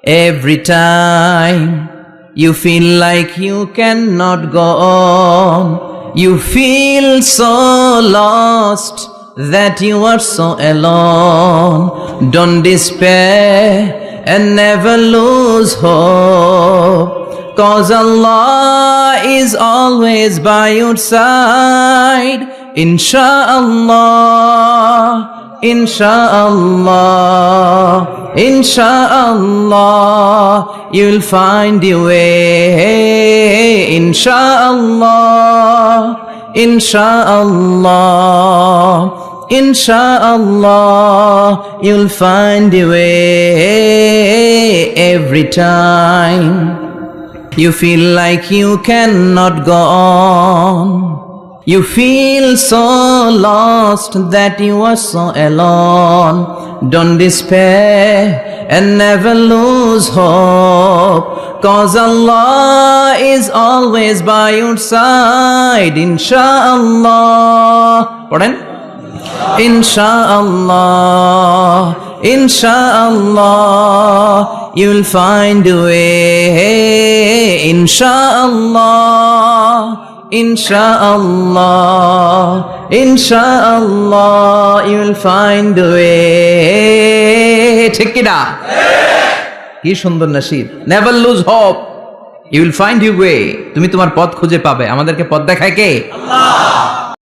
Every time you feel like you cannot go on, you feel so lost that you are so alone. Don't despair and never lose hope, 'cause Allah is always by your side. Insha'Allah, Insha'Allah, Insha'Allah, you'll find your way. Insha'Allah, Insha'Allah, Insha'Allah, you'll find your way. Every time you feel like you cannot go on, you feel so lost that you are so alone. Don't despair and never lose hope, 'cause Allah is always by your side. Insha'Allah, পড়েন, Insha'Allah, Insha'Allah, you'll find a way. Insha'Allah, Insha'Allah, Insha'Allah, you'll find a way. ঠিক কি না? কি সুন্দর নসিব। Never lose hope, you will find your way. তুমি তোমার পথ খুঁজে পাবে। আমাদেরকে পথ দেখায় কে? আল্লাহ।